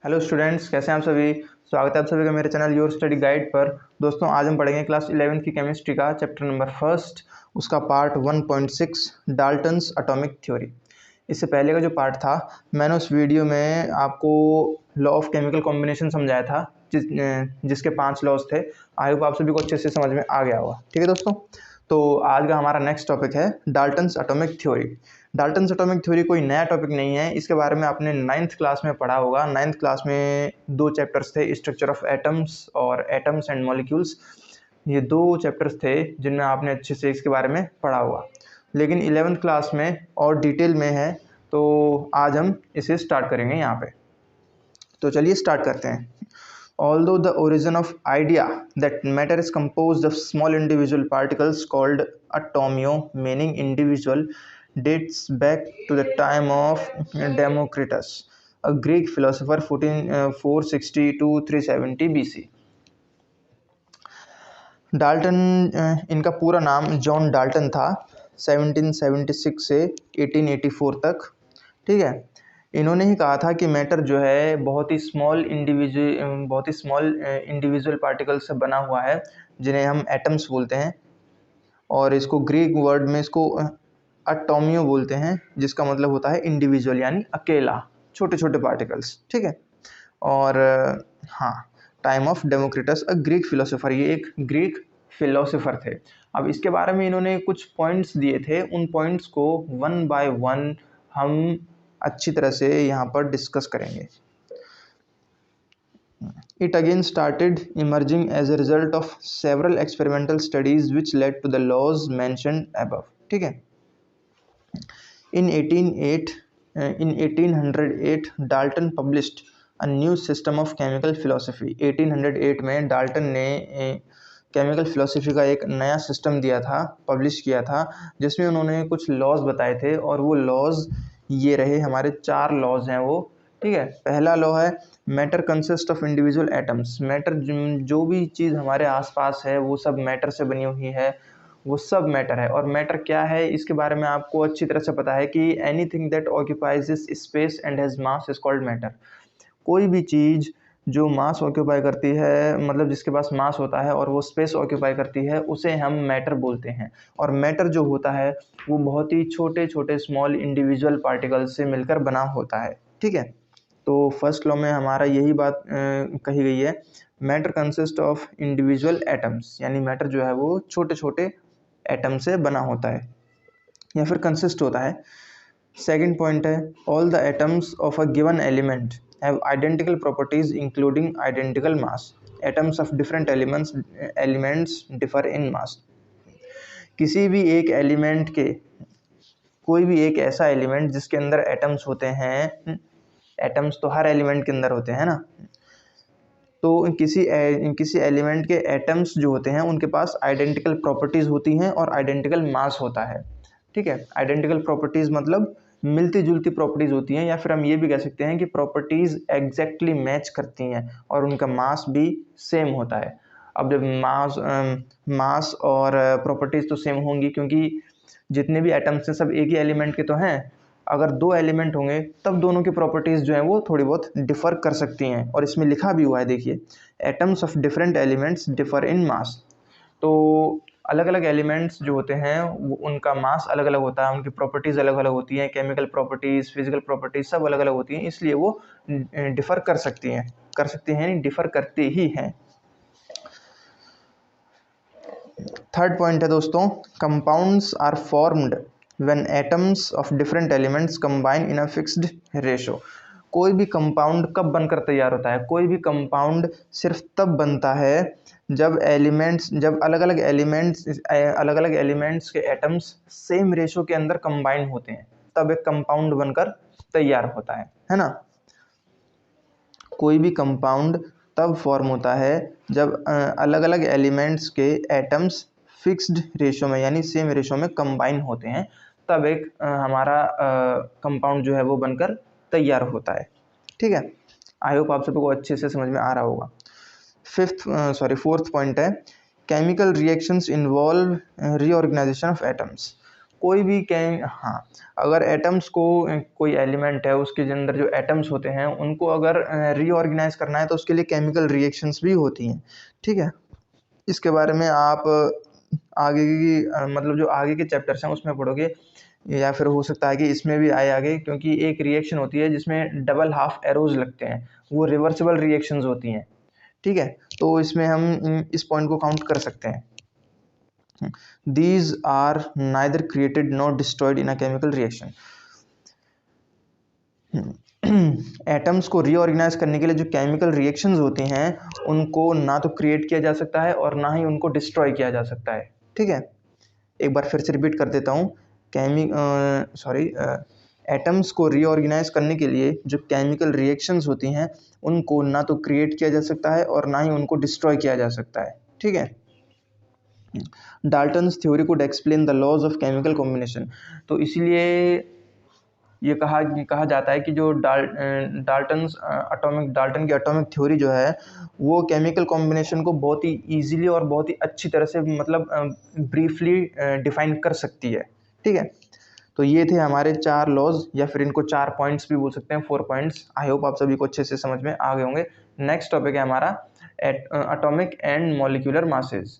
Hello students, कैसे हैं आप सभी। स्वागत है आप सभी का मेरे चैनल योर स्टडी गाइड पर। दोस्तों, आज हम पढ़ेंगे क्लास 11th की केमिस्ट्री का चैप्टर नंबर फर्स्ट, उसका पार्ट 1.6 डाल्टन्स एटॉमिक थ्योरी। इससे पहले का जो पार्ट था, मैंने उस वीडियो में आपको लॉ ऑफ केमिकल कॉम्बिनेशन समझाया था, जिसके 5 लॉज थे। आई होप आप सभी को अच्छे से समझ में आ गया होगा। ठीक है दोस्तों, तो आज का हमारा नेक्स्ट टॉपिक है Dalton's atomic theory. Dalton's atomic theory कोई नया टॉपिक नहीं है, इसके बारे में आपने 9th क्लास में पढ़ा होगा। 9th क्लास में 2 चैप्टर्स थे, स्ट्रक्चर ऑफ एटम्स और एटम्स एंड मॉलिक्यूल्स। ये 2 चैप्टर्स थे जिनमें आपने अच्छे से इसके बारे में पढ़ा होगा, लेकिन 11th क्लास में और डिटेल में है, तो आज हम इसे स्टार्ट करेंगे यहाँ पे। तो चलिए स्टार्ट करते हैं। Although the origin of idea that matter is composed of small individual particles called atomio, meaning individual, dates back to the time of Democritus, a Greek philosopher 460 to 370 BC. Dalton, इनका पूरा नाम John Dalton था, 1776 से 1884 तक। ठीक है, इन्होंने ही कहा था कि मैटर जो है बहुत ही स्मॉल इंडिविजुअल पार्टिकल से बना हुआ है, जिन्हें हम एटम्स बोलते हैं, और इसको ग्रीक वर्ड में इसको एटोमियो बोलते हैं, जिसका मतलब होता है इंडिविजुअल यानी अकेला, छोटे छोटे पार्टिकल्स। ठीक है, और हाँ, time of Democritus a Greek philosopher, ये एक ग्रीक फिलोसोफर थे। अब इसके बारे में इन्होंने कुछ पॉइंट्स दिए थे, उन पॉइंट्स को वन बाय वन हम अच्छी तरह से यहाँ पर डिस्कस करेंगे। It again started emerging as a result of several experimental studies which led to the laws mentioned above. ठीक है, in 1808 Dalton published a new system of chemical philosophy. 1808 में डाल्टन ने केमिकल फिलोसफी का एक नया system दिया था, publish किया था, जिसमें उन्होंने कुछ लॉज बताए थे, और वो लॉज ये रहे, हमारे 4 लॉज हैं वो। ठीक है, पहला लॉ है matter consist of individual atoms. Matter, जो भी चीज़ हमारे आसपास है वो सब मैटर से बनी हुई है, वो सब मैटर है। और मैटर क्या है, इसके बारे में आपको अच्छी तरह से पता है कि anything that occupies this space and has mass is called matter. कोई भी चीज़ जो मास ऑक्यूपाई करती है, मतलब जिसके पास मास होता है और वो स्पेस ऑक्यूपाई करती है, उसे हम मैटर बोलते हैं। और मैटर जो होता है वो बहुत ही छोटे छोटे स्मॉल इंडिविजुअल पार्टिकल्स से मिलकर बना होता है। ठीक है, तो फर्स्ट लॉ में हमारा यही बात कही गई है, matter consist of individual atoms, यानी मैटर जो है वो छोटे छोटे एटम से बना होता है या फिर कंसिस्ट होता है। सेकंड पॉइंट है, all the atoms of a given element have identical properties including identical mass. Atoms of different elements differ in mass. किसी भी एक एलिमेंट के, कोई भी एक ऐसा एलिमेंट जिसके अंदर एटम्स होते हैं, एटम्स तो हर एलिमेंट के अंदर होते हैं ना, तो किसी एलिमेंट के एटम्स जो होते हैं उनके पास आइडेंटिकल प्रॉपर्टीज़ होती हैं और आइडेंटिकल मास होता है। ठीक है, आइडेंटिकल प्रॉपर्टीज़ मतलब मिलती जुलती प्रॉपर्टीज़ होती हैं, या फिर हम ये भी कह सकते हैं कि प्रॉपर्टीज़ एग्जैक्टली मैच करती हैं और उनका मास भी सेम होता है। अब जब मास और प्रॉपर्टीज़ तो सेम होंगी, क्योंकि जितने भी एटम्स हैं सब एक ही एलिमेंट के तो हैं। अगर 2 एलिमेंट होंगे तब दोनों की प्रॉपर्टीज़ जो हैं वो थोड़ी बहुत डिफ़र कर सकती हैं, और इसमें लिखा भी हुआ है, देखिए, atoms of different elements differ in mass. तो अलग अलग एलिमेंट्स जो होते हैं वो उनका मास अलग अलग होता है, उनकी प्रॉपर्टीज़ अलग अलग होती हैं, केमिकल प्रॉपर्टीज़, फिजिकल प्रॉपर्टीज़ सब अलग अलग होती हैं, इसलिए वो डिफ़र कर सकती हैं, डिफ़र करते ही हैं। थर्ड पॉइंट है दोस्तों, compounds are formed when atoms of different elements combine in a fixed ratio. कोई भी कंपाउंड कब बनकर तैयार होता है, कोई भी कंपाउंड सिर्फ तब बनता है जब अलग अलग एलिमेंट्स के एटम्स सेम रेशो के अंदर कंबाइन होते हैं, तब एक कंपाउंड बनकर तैयार होता है ना। कोई भी कंपाउंड तब फॉर्म होता है जब अलग अलग एलिमेंट्स के एटम्स फिक्स्ड रेशो में यानी सेम रेशो में कंबाइन होते हैं, तब एक हमारा कंपाउंड जो है वो बनकर तैयार होता है। ठीक है, आई होप आप सबको अच्छे से समझ में आ रहा होगा। फोर्थ पॉइंट है, chemical reactions involve reorganisation of atoms. कोई भी हाँ, अगर एटम्स को कोई एलिमेंट है उसके अंदर जो एटम्स होते हैं उनको अगर रीऑर्गेनाइज करना है तो उसके लिए केमिकल रिएक्शंस भी होती हैं। ठीक है, इसके बारे में आप आगे की मतलब जो आगे के चैप्टर्स हैं उसमें पढ़ोगे, या फिर हो सकता है कि इसमें भी आए आगे, क्योंकि एक रिएक्शन होती है जिसमें डबल हाफ एरोज लगते हैं, वो रिवर्सिबल रिएक्शंस होती हैं। ठीक है, तो इसमें हम इस पॉइंट को काउंट कर सकते हैं। These are neither created nor destroyed in a chemical reaction. Atoms को रीऑर्गेनाइज करने के लिए जो केमिकल रिएक्शंस होती हैं उनको ना तो क्रिएट किया जा सकता है और ना ही उनको डिस्ट्रॉय किया जा सकता है। ठीक है, एक बार फिर से रिपीट कर देता हूँ। एटम्स को रीऑर्गेनाइज करने के लिए जो केमिकल रिएक्शंस होती हैं उनको ना तो क्रिएट किया जा सकता है और ना ही उनको डिस्ट्रॉय किया जा सकता है। ठीक है, Dalton's theory could explain the laws of chemical combination. तो इसीलिए ये कहा जाता है कि जो डाल्टन की एटॉमिक थ्योरी जो है वो केमिकल कॉम्बिनेशन को बहुत ही ईजिली और बहुत ही अच्छी तरह से मतलब ब्रीफली डिफाइन कर सकती है। ठीक है, तो ये थे हमारे 4 लॉज, या फिर इनको 4 पॉइंट्स भी बोल सकते हैं, 4 पॉइंट्स। आई होप आप सभी को अच्छे से समझ में आ गए होंगे। नेक्स्ट टॉपिक है हमारा एटॉमिक एंड मॉलिक्यूलर मासेस।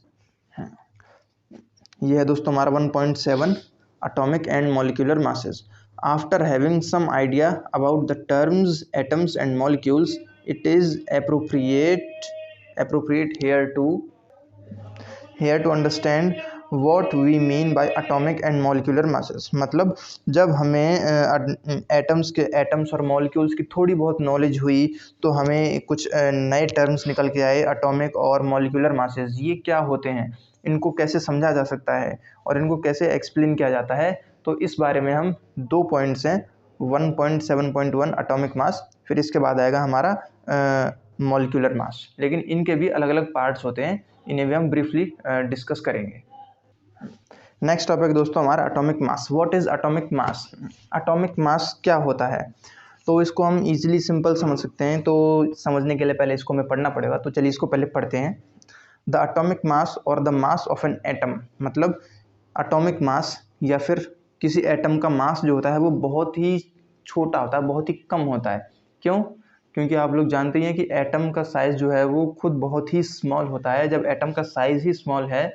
ये है दोस्तों हमारा 1.7 atomic and molecular masses. After having some idea about the terms atoms and molecules, it is appropriate here to understand what we mean by atomic and molecular masses. मतलब जब हमें atoms और molecules की थोड़ी बहुत नॉलेज हुई तो हमें कुछ नए टर्म्स निकल के आए, एटॉमिक और मॉलिक्यूलर मासेस। ये क्या होते हैं, इनको कैसे समझा जा सकता है और इनको कैसे एक्सप्लेन किया जाता है, तो इस बारे में हम 2 पॉइंट्स हैं, 1.7.1 एटॉमिक मास, फिर इसके बाद आएगा हमारा मॉलिक्यूलर मास। लेकिन इनके भी अलग अलग पार्ट्स होते हैं, इन्हें भी हम ब्रीफली डिस्कस करेंगे। नेक्स्ट टॉपिक दोस्तों हमारा atomic mass. What is atomic mass? Atomic mass क्या होता है, तो इसको हम इजीली सिंपल समझ सकते हैं। तो समझने के लिए पहले इसको हमें पढ़ना पड़ेगा, तो चलिए इसको पहले पढ़ते हैं। द एटॉमिक मास और the mass of an atom, मतलब एटॉमिक मास या फिर किसी एटम का मास जो होता है वो बहुत ही छोटा होता है, बहुत ही कम होता है। क्यों? क्योंकि आप लोग जानते हैं कि एटम का साइज़ जो है वो खुद बहुत ही स्मॉल होता है। जब एटम का साइज़ ही स्मॉल है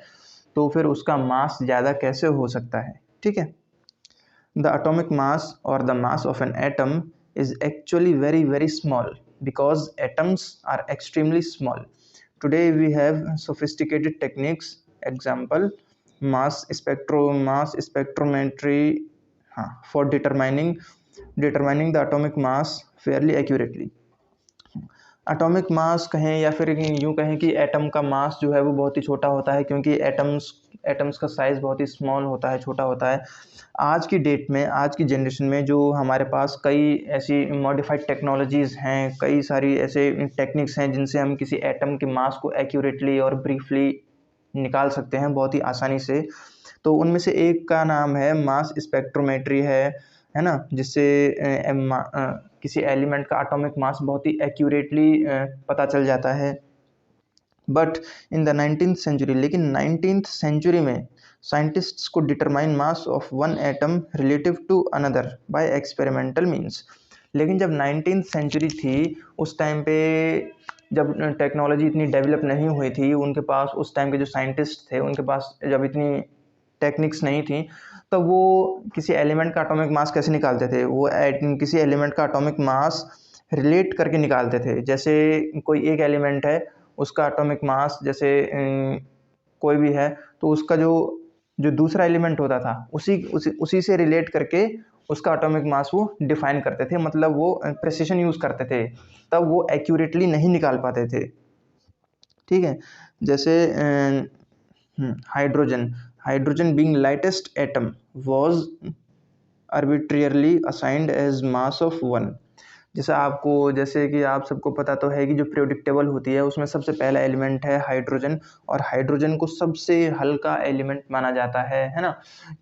तो फिर उसका मास ज़्यादा कैसे हो सकता है। ठीक है, द एटॉमिक मास और the mass of an atom is actually very very small because atoms are extremely small. Today we have sophisticated techniques, example mass spectrometry for determining the atomic mass fairly accurately. Atomic mass कहें या फिर यूँ कहें कि atom का मास जो है वो बहुत ही छोटा होता है, क्योंकि एटम्स का साइज़ बहुत ही स्मॉल होता है, छोटा होता है। आज की डेट में, आज की जनरेशन में जो हमारे पास कई ऐसी मॉडिफाइड टेक्नोलॉजीज़ हैं, कई सारी ऐसे टेक्निक्स हैं जिनसे हम किसी एटम के मास को एक्यूरेटली और ब्रीफली निकाल सकते हैं बहुत ही आसानी से। तो उनमें से एक का नाम है मास स्पेक्ट्रोमेट्री है ना, जिससे किसी एलिमेंट का एटॉमिक मास बहुत ही एक्यूरेटली पता चल जाता है। But in the 19th century, लेकिन 19th सेंचुरी में साइंटिस्ट्स को determine mass of one atom relative to another by experimental means. लेकिन जब 19th सेंचुरी थी उस टाइम पे जब टेक्नोलॉजी इतनी डेवलप नहीं हुई थी, उनके पास उस टाइम के जो साइंटिस्ट थे उनके पास जब इतनी टेक्निक्स नहीं थी, तब वो किसी एलिमेंट का एटॉमिक मास कैसे निकालते थे? वो किसी एलिमेंट का एटॉमिक मास रिलेट करके निकालते थे। जैसे कोई एक एलिमेंट है, उसका एटॉमिक मास जैसे कोई भी है, तो उसका जो दूसरा एलिमेंट होता था उसी से रिलेट करके उसका एटॉमिक मास वो डिफाइन करते थे। मतलब वो प्रिसिशन यूज़ करते थे, तब वो एक्यूरेटली नहीं निकाल पाते थे। ठीक है, जैसे hydrogen being lightest atom was arbitrarily assigned as mass of 1। जैसे कि आप सबको पता तो है कि जो पीरियोडिक टेबल होती है उसमें सबसे पहला एलिमेंट है हाइड्रोजन, और हाइड्रोजन को सबसे हल्का एलिमेंट माना जाता है ना।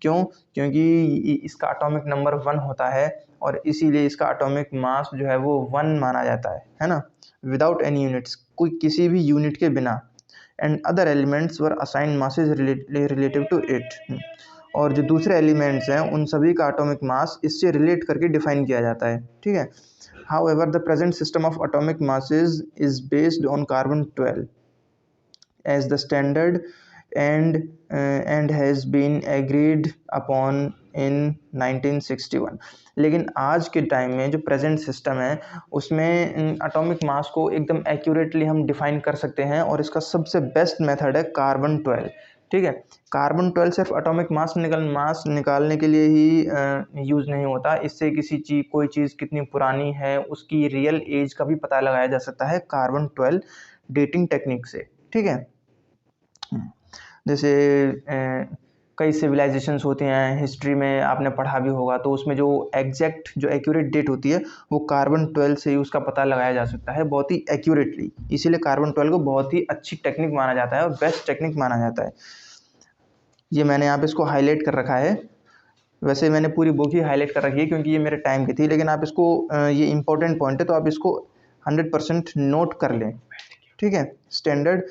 क्यों? क्योंकि इसका एटॉमिक नंबर 1 होता है और इसीलिए इसका एटॉमिक मास जो है वो 1 माना जाता है ना, विदाउट एनी यूनिट्स, कोई किसी भी यूनिट के बिना। And other elements were assign masses relative to it. और जो दूसरे एलिमेंट्स हैं उन सभी का एटॉमिक मास इससे रिलेट करके डिफाइन किया जाता है, ठीक है। However, the present system of atomic masses is based on carbon 12 as the standard and has been agreed upon in 1961। लेकिन आज के टाइम में जो प्रेजेंट सिस्टम है उसमें एटॉमिक मास को एकदम एक्यूरेटली हम डिफाइन कर सकते हैं और इसका सबसे बेस्ट मेथड है कार्बन 12, ठीक है। कार्बन 12 सिर्फ एटॉमिक मास निकालने के लिए ही यूज़ नहीं होता, इससे कोई चीज़ कितनी पुरानी है उसकी रियल एज का भी पता लगाया जा सकता है कार्बन 12 डेटिंग टेक्निक से, ठीक है। जैसे कई सिविलाइजेशंस होती हैं, हिस्ट्री में आपने पढ़ा भी होगा, तो उसमें जो एक्यूरेट डेट होती है वो कार्बन 12 से ही उसका पता लगाया जा सकता है बहुत ही एक्यूरेटली। इसीलिए कार्बन 12 को बहुत ही अच्छी टेक्निक माना जाता है और बेस्ट टेक्निक माना जाता है। ये मैंने यहाँ पे इसको हाईलाइट कर रखा है, वैसे मैंने पूरी बुक ही हाईलाइट कर रखी है क्योंकि ये मेरे टाइम की थी, लेकिन आप इसको ये इंपॉर्टेंट पॉइंट है तो आप इसको 100% नोट कर लें, ठीक है। Standard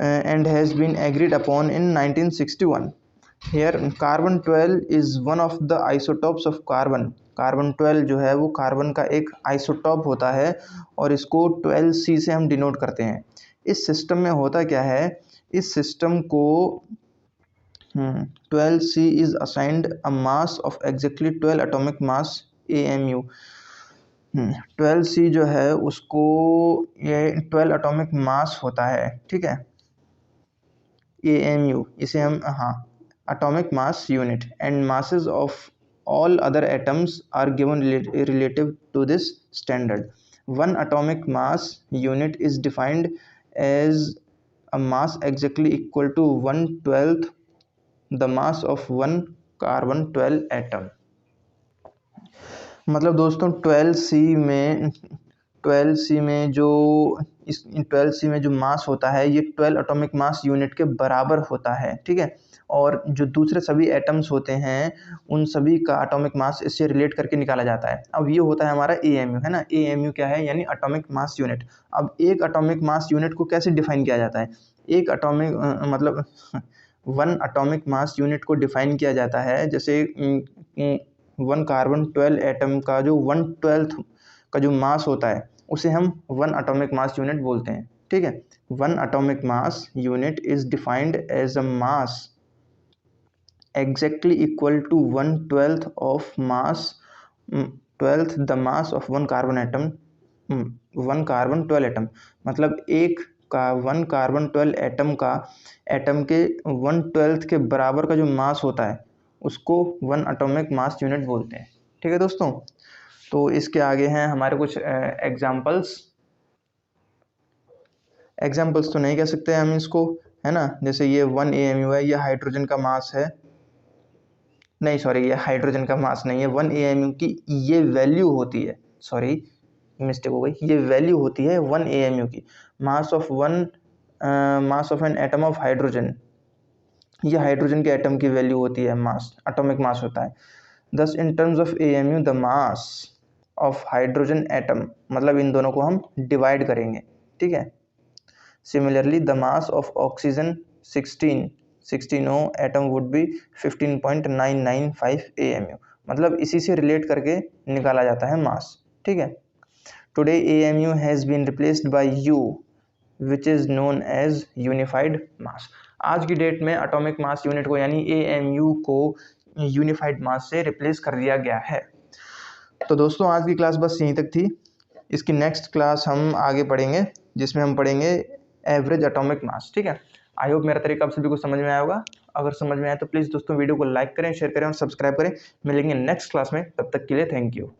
and has been agreed upon in 1961। Here carbon 12 is one of the isotopes of carbon। Carbon 12 जो है वो कार्बन का एक आइसोटॉप होता है और इसको 12C से हम डिनोट करते हैं। इस सिस्टम में होता क्या है, इस सिस्टम को 12C is assigned a mass of exactly 12 atomic mass AMU। 12C जो है उसको ये 12 एटॉमिक मास होता है, ठीक है। AMU इसे हम atomic mass unit and masses of all other atoms are given relative to this standard। One atomic mass unit is defined as a mass exactly equal to 1/12 the mass of one carbon 12 atom। मतलब दोस्तों 12C में जो मास होता है ये 12 atomic mass unit के बराबर होता है, ठीक है। और जो दूसरे सभी एटम्स होते हैं उन सभी का एटॉमिक मास इससे रिलेट करके निकाला जाता है। अब ये होता है हमारा AMU, है ना। AMU क्या है, यानी एटॉमिक मास यूनिट। अब एक एटॉमिक मास यूनिट को कैसे डिफाइन किया जाता है, एक atomic one atomic mass unit को डिफाइन किया जाता है जैसे वन कार्बन 12 एटम का जो 1/12 का जो मास होता है उसे हम वन एटॉमिक मास यूनिट बोलते हैं, ठीक है। One atomic mass unit is defined as a mass exactly equal to 1/12 of mass 12th the mass of one carbon atom, one carbon 12 atom. मतलब वन कार्बन 12 एटम के 1/12 के बराबर का जो मास होता है उसको वन एटॉमिक मास यूनिट बोलते हैं, ठीक है दोस्तों। तो इसके आगे हैं हमारे कुछ एग्जाम्पल्स तो नहीं कह सकते हम इसको, है ना। जैसे ये 1 AMU है, ये हाइड्रोजन का मास है, नहीं सॉरी ये हाइड्रोजन का मास नहीं है। 1 AMU की ये वैल्यू होती है, सॉरी मिस्टेक हो गई, ये वैल्यू होती है 1 AMU की, mass of an atom of hydrogen. ये हाइड्रोजन के एटम की वैल्यू होती है, मास एटॉमिक मास होता है। दस in terms of AMU the mass of hydrogen atom, मतलब इन दोनों को हम डिवाइड करेंगे, ठीक है। Similarly the mass of oxygen 16O atom would be 15.995 AMU। मतलब इसी से रिलेट करके निकाला जाता है मास, ठीक है। Today AMU has been replaced by U which is known as unified mass. आज की डेट में एटॉमिक मास यूनिट को यानी AMU को यूनिफाइड मास से रिप्लेस कर दिया गया है। तो दोस्तों आज की क्लास बस यहीं तक थी। इसकी नेक्स्ट क्लास हम आगे पढ़ेंगे जिसमें हम पढ़ेंगे एवरेज एटॉमिक मास, ठीक है। आई होप मेरा तरीका आप सभी को समझ में आया होगा। अगर समझ में आया तो प्लीज़ दोस्तों वीडियो को लाइक करें, शेयर करें और सब्सक्राइब करें। मिलेंगे नेक्स्ट क्लास में, तब तक के लिए थैंक यू।